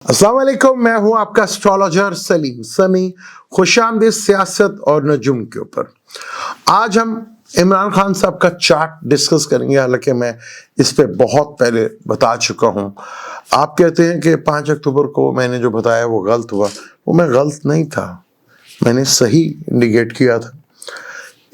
अस्सलाम वालेकुम, मैं हूं आपका एस्ट्रोलॉजर सलीम समी। खुशामदीद सियासत और नजुम के ऊपर। आज हम इमरान खान साहब का चार्ट डिस्कस करेंगे। हालांकि मैं इस पे बहुत पहले बता चुका हूं। आप कहते हैं कि 5 अक्टूबर को मैंने जो बताया वो गलत हुआ। वो मैं गलत नहीं था, मैंने सही इंडिकेट किया था।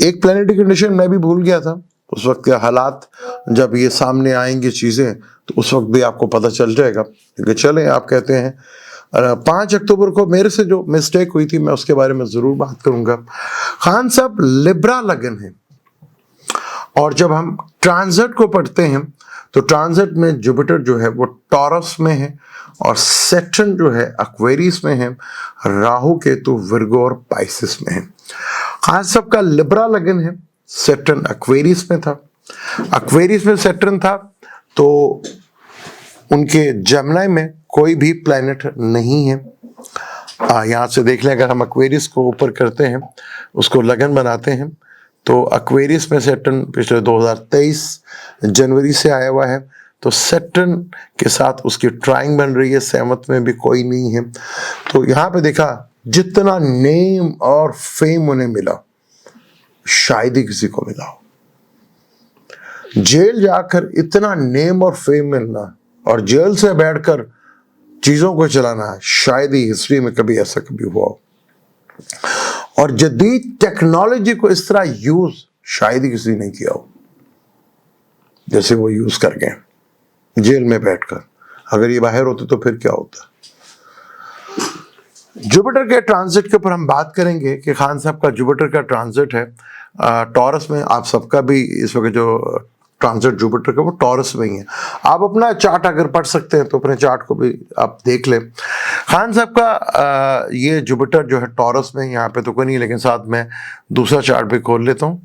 एक प्लानिटरी कंडीशन मैं भी भूल गया था। उस वक्त के हालात जब ये सामने आएंगी चीज़ें तो उस वक्त भी आपको पता चल जाएगा। क्योंकि चले, आप कहते हैं 5 अक्टूबर को मेरे से जो मिस्टेक हुई थी मैं उसके बारे में ज़रूर बात करूंगा। खान साहब लिब्रा लगन है, और जब हम ट्रांजिट को पढ़ते हैं तो ट्रांजिट में जुपिटर जो है वो टॉरस में है, और सैटर्न जो है एक्वेरियस में है, राहु केतु विर्गो और पाइसिस में है। खान साहब का लिब्रा लगन है, सैटर्न एक्वेरियस में था। एक्वेरियस में सैटर्न था तो उनके जेमिनी में कोई भी प्लैनेट नहीं है। यहाँ से देख लें, अगर हम एक्वेरियस को ऊपर करते हैं, उसको लगन बनाते हैं, तो एक्वेरियस में सैटर्न पिछले 2023 जनवरी से आया हुआ है। तो सैटर्न के साथ उसकी ट्राइंग बन रही है, सहमत में भी कोई नहीं है। तो यहाँ पे देखा, जितना नेम और फेम उन्हें मिला शायद ही किसी को मिला हो। जेल जाकर इतना नेम और फेम मिलना और जेल से बैठकर चीजों को चलाना शायद ही हिस्ट्री में कभी ऐसा कभी हुआ हो। और जदीद टेक्नोलॉजी को इस तरह यूज शायद ही किसी ने किया हो जैसे वो यूज कर गए जेल में बैठकर। अगर ये बाहर होते तो फिर क्या होता। जुपिटर के ट्रांजिट के ऊपर हम बात करेंगे कि खान साहब का जुपिटर का ट्रांजिट है टॉरस में। आप सबका भी इस वक्त जो ट्रांजिट जुपिटर का वो टॉरस में ही है। आप अपना चार्ट अगर पढ़ सकते हैं तो अपने चार्ट को भी आप देख लें। खान साहब का ये जुपिटर जो है टॉरस में, यहाँ पे तो कोई नहीं, लेकिन साथ में दूसरा चार्ट भी खोल लेता हूँ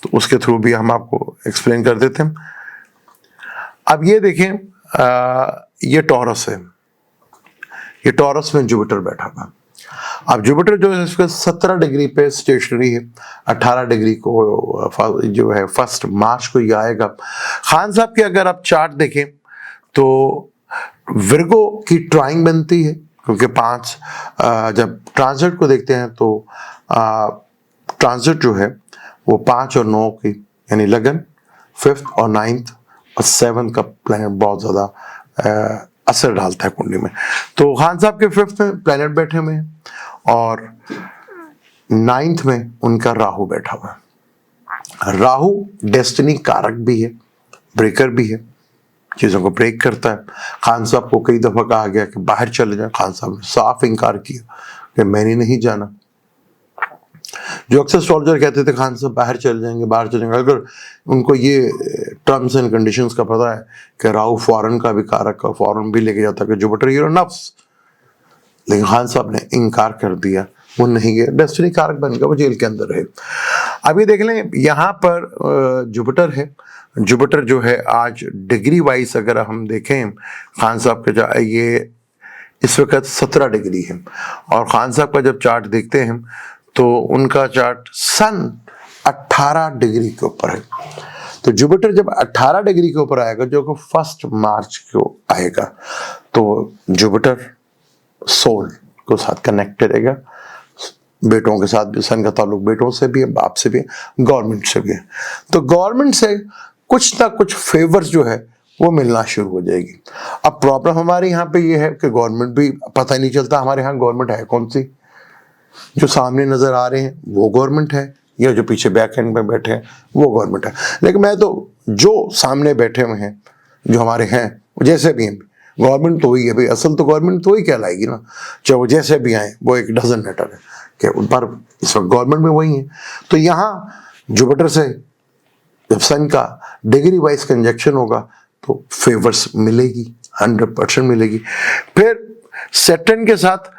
तो उसके थ्रू भी हम आपको एक्सप्लेन कर देते हैं। अब ये देखें, ये टॉरस है, ये टॉरस में जुपिटर बैठा हुआ। अब जुपिटर जो है इसका 17 डिग्री पे स्टेशनरी है। 18 डिग्री को जो है 1 मार्च को ये आएगा। खान साहब के अगर आप चार्ट देखें तो विर्गो की ट्राइंग बनती है, क्योंकि 5 जब ट्रांजिट को देखते हैं तो ट्रांजिट जो है वो 5 और 9 की, यानी लगन 5th और 9th और 7th का प्लैनेट बहुत ज़्यादा असर डालता है कुंडली में। तो खान साहब के 5th में प्लैनेट बैठे हुए हैं और 9th में उनका राहु बैठा हुआ है। राहु डेस्टिनी कारक भी है, ब्रेकर भी है, चीज़ों को ब्रेक करता है। खान साहब को कई दफ़ा कहा गया कि बाहर चले जाए, खान साहब ने साफ इनकार किया कि मैंने नहीं जाना। जो अक्सर एस्ट्रोलॉजर कहते थे खान साहब बाहर चले जाएंगे, बाहर चले जाएंगे, अगर उनको ये टर्म्स एंड कंडीशंस का पता है कि राहु फॉरेन का भी कारक का, फॉरेन भी लेके जाता है, कि जुपिटर हीरो नफ्स, लेकिन खान साहब ने इनकार कर दिया, वो नहीं गया, डेस्टिनी कारक बन गया, वो जेल के अंदर है। अब ये देख लें, यहाँ पर जुपिटर है। जुपिटर जो है आज डिग्री वाइज अगर हम देखें, खान साहब के ये इस वक्त 17 डिग्री है, और खान साहब का जब चार्ट देखते हैं तो उनका चार्ट सन 18 डिग्री के ऊपर है। तो जुपिटर जब 18 डिग्री के ऊपर आएगा, जो कि 1 मार्च को आएगा, तो जुपिटर सोल को साथ कनेक्ट रहेगा। बेटों के साथ भी सन का ताल्लुक बेटों से भी है, बाप से भी है, गवर्नमेंट से भी है। तो गवर्नमेंट से कुछ ना कुछ फेवर्स जो है वो मिलना शुरू हो जाएगी। अब प्रॉब्लम हमारे यहाँ पे ये है कि गवर्नमेंट भी पता ही नहीं चलता हमारे यहाँ गवर्नमेंट है कौन सी। जो सामने नजर आ रहे हैं वो गवर्नमेंट है, या जो पीछे बैक एंड में बैठे हैं वो गवर्नमेंट है। लेकिन मैं तो जो सामने बैठे हुए हैं, जो हमारे हैं, जैसे भी हैं, गवर्नमेंट तो वही है भाई, असल तो गवर्नमेंट तो वही कहलाएगी ना, चाहे वो जैसे भी आए, वो एक डजन मैटर है कि उन पर इस वक्त गवर्नमेंट में वही है। तो यहाँ जुपिटर से जब सन का डिग्री वाइज कंजक्शन होगा तो फेवर्स मिलेगी, 100% मिलेगी। फिर सैटर्न के साथ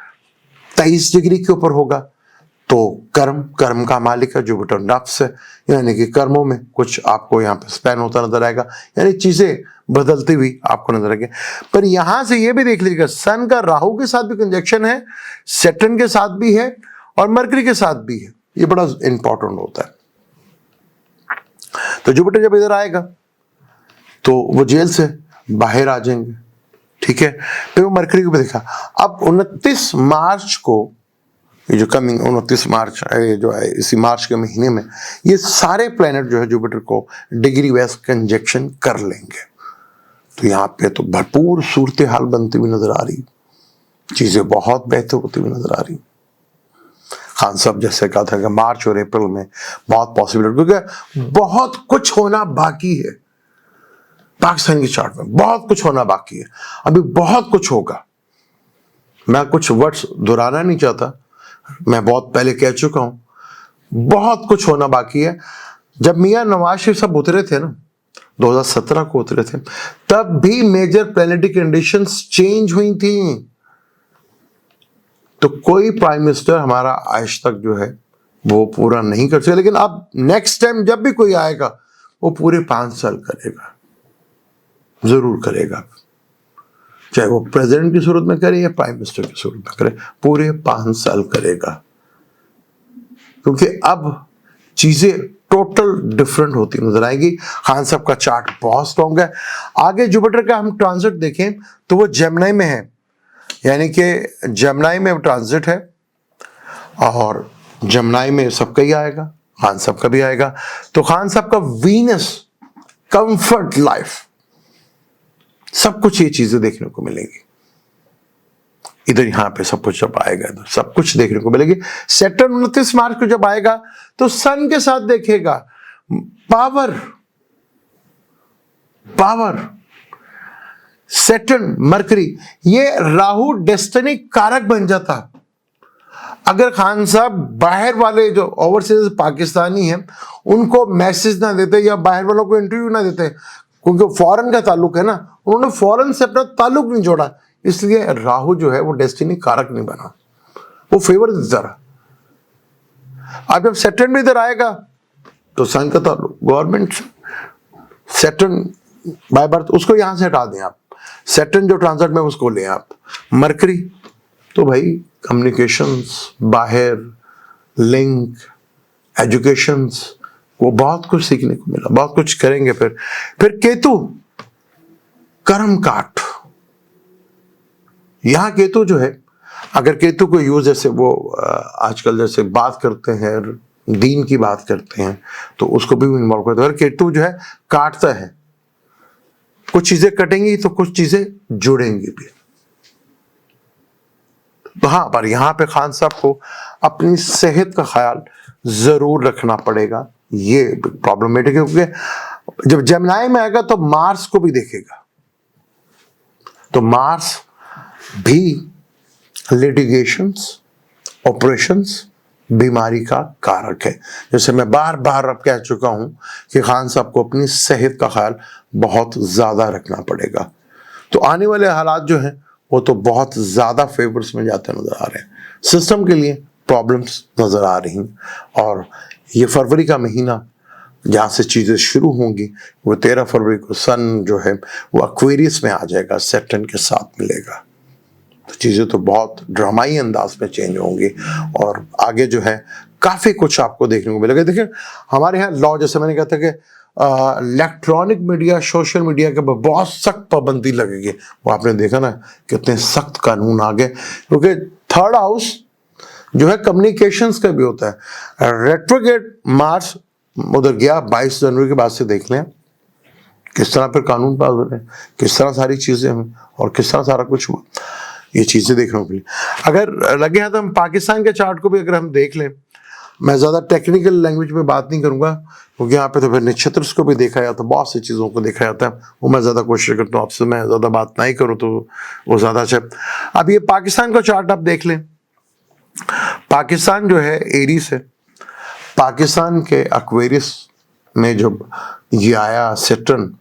23 डिग्री के ऊपर होगा तो कर्म का मालिक है जुपिटर, नफ्स है, यानी कि कर्मों में कुछ आपको यहाँ पे स्पैन होता नजर आएगा, यानी चीजें बदलती हुई आपको नजर आएगी। पर यहां से ये भी देख लीजिएगा, सन का राहु के साथ भी कंजक्शन है, सैटर्न के साथ भी है, और मरकरी के साथ भी है। ये बड़ा इंपॉर्टेंट होता है। तो जुपिटर जब इधर आएगा तो वो जेल से बाहर आ जाएंगे, ठीक है, फिर वो मरकरी को भी देखा। अब 29 मार्च को, ये जो कमिंग 29 मार्च ये जो है इसी मार्च के महीने में ये सारे प्लैनेट जो है जुपिटर को डिग्री वाइज कंजक्शन कर लेंगे। तो यहाँ पे तो भरपूर सूरत हाल बनती हुई नजर आ रही, चीजें बहुत बेहतर होती हुई नजर आ रही। खान साहब जैसे कहा था कि मार्च और अप्रैल में बहुत पॉसिबल, क्योंकि बहुत कुछ होना बाकी है पाकिस्तान की चार्ट में, बहुत कुछ होना बाकी है, अभी बहुत कुछ होगा। मैं कुछ वर्ड्स दोहराना नहीं चाहता, मैं बहुत पहले कह चुका हूं, बहुत कुछ होना बाकी है। जब मियां नवाज शरीफ साहब उतरे थे ना, 2017 को उतरे थे, तब भी मेजर प्लैनेटरी कंडीशंस चेंज हुई थी। तो कोई प्राइम मिनिस्टर हमारा आज तक जो है वो पूरा नहीं कर सके, लेकिन अब नेक्स्ट टाइम जब भी कोई आएगा वो पूरे 5 साल करेगा, जरूर करेगा, चाहे वो प्रेसिडेंट की सूरत में करे या प्राइम मिनिस्टर की सूरत में करे, पूरे 5 साल करेगा। क्योंकि अब चीजें टोटल डिफरेंट होती नजर आएगी। खान साहब का चार्ट बहुत स्ट्रॉन्ग है। आगे जुपिटर का हम ट्रांजिट देखें तो वो जेमिनी में है, यानी कि जेमिनी में ट्रांजिट है, और जेमिनी में सबका ही आएगा, खान साहब का भी आएगा। तो खान साहब का वीनस, कंफर्ट लाइफ, सब कुछ ये चीजें देखने को मिलेंगी। इधर यहां पे सब कुछ जब आएगा इधर सब कुछ देखने को मिलेगी। सैटर्न 29 मार्च को जब आएगा तो सन के साथ देखेगा, पावर पावर सैटर्न मरकरी, ये राहु डेस्टिनी कारक बन जाता। अगर खान साहब बाहर वाले जो ओवरसीज पाकिस्तानी हैं उनको मैसेज ना देते या बाहर वालों को इंटरव्यू ना देते, क्योंकि फॉरेन का ताल्लुक है ना, उन्होंने फॉरेन से अपना ताल्लुक नहीं जोड़ा, इसलिए राहु जो है वो डेस्टिनी कारक नहीं बना, वो फेवर देता रहा। अब जब सैटर्न भी इधर आएगा तो सन का ताल्लुक गवर्नमेंट, सैटर्न बाय बर्थ उसको यहां से हटा दें आप, सैटर्न जो ट्रांजिट में उसको लें आप। मरकरी तो भाई कम्युनिकेशंस, बाहर लिंक, एजुकेशंस, वो बहुत कुछ सीखने को मिला, बहुत कुछ करेंगे। फिर केतु कर्म काट, यहां केतु जो है, अगर केतु को यूज जैसे वो आजकल जैसे बात करते हैं दीन की बात करते हैं तो उसको भी इन्वॉल्व करते हैं। केतु जो है काटता है, कुछ चीजें कटेंगी तो कुछ चीजें जुड़ेंगी भी। तो हाँ, पर यहां पे खान साहब को अपनी सेहत का ख्याल जरूर रखना पड़ेगा, ये प्रॉब्लमेटिक है। क्योंकि जब जेमिनी में आएगा तो मार्स को भी देखेगा, तो मार्स भी लिटिगेशंस, ऑपरेशंस, बीमारी का कारक है। जैसे मैं बार बार अब कह चुका हूं कि खान साहब को अपनी सेहत का ख्याल बहुत ज्यादा रखना पड़ेगा। तो आने वाले हालात जो हैं वो तो बहुत ज्यादा फेवर्स में जाते नजर आ रहे हैं, सिस्टम के लिए प्रॉब्लम्स नजर आ रही हैं। और ये फरवरी का महीना जहाँ से चीज़ें शुरू होंगी वो 13 फरवरी को सन जो है वो एक्वेरियस में आ जाएगा, सैटर्न के साथ मिलेगा। तो चीज़ें तो बहुत ड्रामाई अंदाज में चेंज होंगी और आगे जो है काफ़ी कुछ आपको देखने को मिलेगा। देखिए हमारे यहाँ लॉ, जैसे मैंने कहा था कि इलेक्ट्रॉनिक मीडिया, सोशल मीडिया के ऊपर बहुत सख्त पाबंदी लगेगी। वो आपने देखा ना कितने सख्त कानून आ गए, क्योंकि थर्ड हाउस जो है कम्युनिकेशंस का भी होता है। रेट्रोग्रेड मार्स उधर गया 22 जनवरी के बाद से, देख लें किस तरह फिर कानून पास हो रहे हैं, किस तरह सारी चीजें हुई और किस तरह सारा कुछ हुआ, ये चीजें देखने को मिली। अगर लगे हैं तो हम पाकिस्तान के चार्ट को भी अगर हम देख लें, मैं ज्यादा टेक्निकल लैंग्वेज में बात नहीं करूंगा क्योंकि यहाँ पे तो फिर नक्षत्र को भी देखा जाता है, बहुत सी चीजों को देखा जाता है, वो मैं ज्यादा कोशिश करता हूँ आपसे मैं ज्यादा बात नहीं करूँ तो वो ज्यादा अच्छा। अब ये पाकिस्तान का चार्ट आप देख लें, पाकिस्तान जो है एरीज है, पाकिस्तान के एक्वेरियस में जब ये आया सैटर्न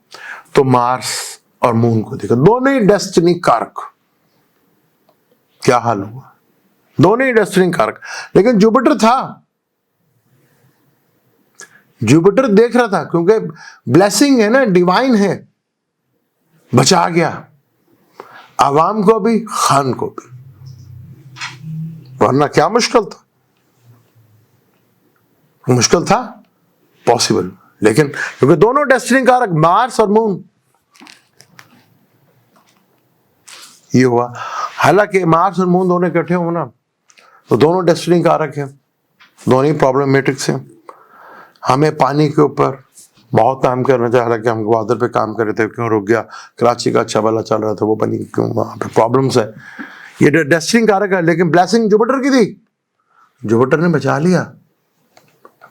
तो मार्स और मून को देखा, दोनों ही डेस्टिनी कारक। क्या हाल हुआ, दोनों ही डेस्टिनी कारक। लेकिन जुपिटर था, जुपिटर देख रहा था क्योंकि ब्लेसिंग है ना, डिवाइन है, बचा गया आवाम को भी, खान को भी, वरना क्या मुश्किल था, मुश्किल था पॉसिबल। लेकिन क्योंकि दोनों डेस्टिनी कारक मार्स और मून, ये हुआ। हालांकि मार्स और मून दोनों इकट्ठे हो ना तो दोनों डेस्टिनी कारक है, दोनों ही प्रॉब्लमेटिक्स हैं। हमें पानी के ऊपर बहुत काम करना चाहिए, हालांकि हम ग्वादर पे काम कर रहे थे, क्यों रुक गया, कराची का अच्छा भला चल रहा था, वो बनी क्यों, वहाँ पे प्रॉब्लम्स है। ये डेस्टिनी कारक है, लेकिन ब्लेसिंग जुपिटर की थी, जुपिटर ने बचा लिया।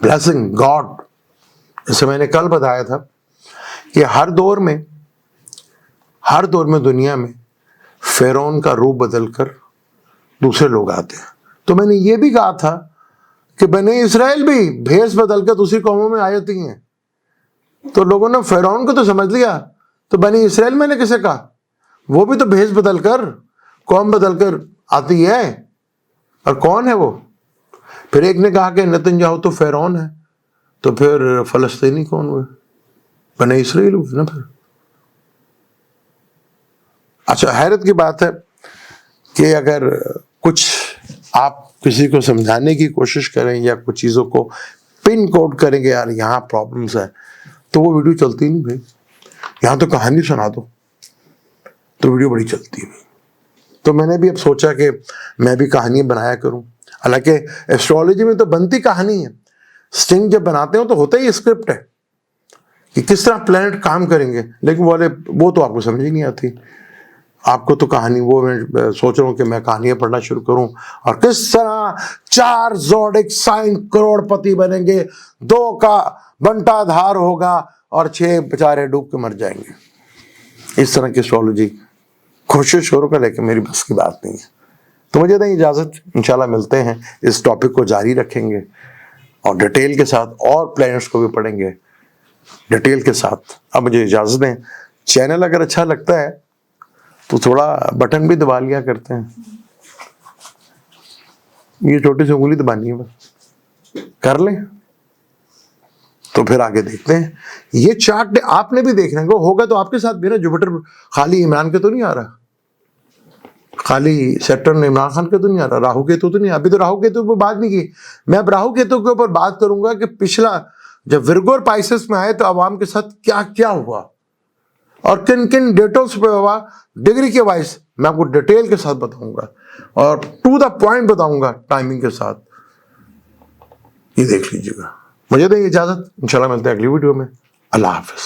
Blessing God. जैसे मैंने कल बताया था कि हर दौर में दुनिया में फेरोन का रूप बदलकर दूसरे लोग आते हैं। तो मैंने ये भी कहा था कि बने इस्राएल भी भेष बदलकर दूसरी कौमों में आ जाती हैं। तो लोगों ने फेरोन को तो समझ लिया, तो बनी इस्राएल मैंने किसे कहा, वो भी तो भेष बदलकर कौम बदलकर आती है। और कौन है वो? फिर एक ने कहा कि नेतन्याहू तो फेरोन है, तो फिर फलस्तीनी कौन हुए? बने इस्राएल हुए ना फिर। अच्छा, हैरत की बात है कि अगर कुछ आप किसी को समझाने की कोशिश करें या कुछ चीज़ों को पिन कोड करेंगे, यार यहाँ प्रॉब्लम्स है, तो वो वीडियो चलती नहीं भाई। यहाँ तो कहानी सुना दो तो वीडियो बड़ी चलती है। तो मैंने भी अब सोचा कि मैं भी कहानी बनाया करूँ। हालांकि एस्ट्रोलॉजी में तो बनती कहानी है, स्टिंग जब बनाते हो तो होता ही स्क्रिप्ट है कि किस तरह प्लैनेट काम करेंगे, लेकिन वो तो आपको समझ ही नहीं आती। आपको तो कहानी, वो मैं सोच रहा हूँ कि मैं कहानियां पढ़ना शुरू करूं और किस तरह 4 ज़ोडिक साइन करोड़पति बनेंगे, 2 का बंटाधार होगा और 6 बेचारे डूब के मर जाएंगे। इस तरह की एस्ट्रोलॉजी कोशिश करूँगा, लेकिन मेरी बस की बात नहीं है। तो मुझे दें इजाज़त, इंशाल्लाह मिलते हैं, इस टॉपिक को जारी रखेंगे और डिटेल के साथ, और प्लैनेट्स को भी पढ़ेंगे डिटेल के साथ। अब मुझे इजाज़त दें। चैनल अगर अच्छा लगता है तो थोड़ा बटन भी दबा लिया करते हैं, ये छोटी सी उंगली दबानी है बस, कर लें तो फिर आगे देखते हैं। ये चार्ट आपने भी देखना होगा, तो आपके साथ भी ना जुपिटर खाली इमरान के तो नहीं आ रहा, खाली सैटर्न इमरान खान के तो नहीं आ रहा, राहु केतु तो नहीं। अभी तो राहु केतु पर बात नहीं की, मैं अब राहु केतु के ऊपर बात करूंगा कि पिछला जब विर्गो और पाइसेस में आए तो अवाम के साथ क्या क्या हुआ और किन किन डेटों पे हुआ, डिग्री के वाइज मैं आपको डिटेल के साथ बताऊंगा और टू द पॉइंट बताऊंगा टाइमिंग के साथ। ये देख लीजिएगा। मुझे दें इजाजत, इंशाल्लाह मिलते हैं अगली वीडियो में। अल्लाह हाफिज।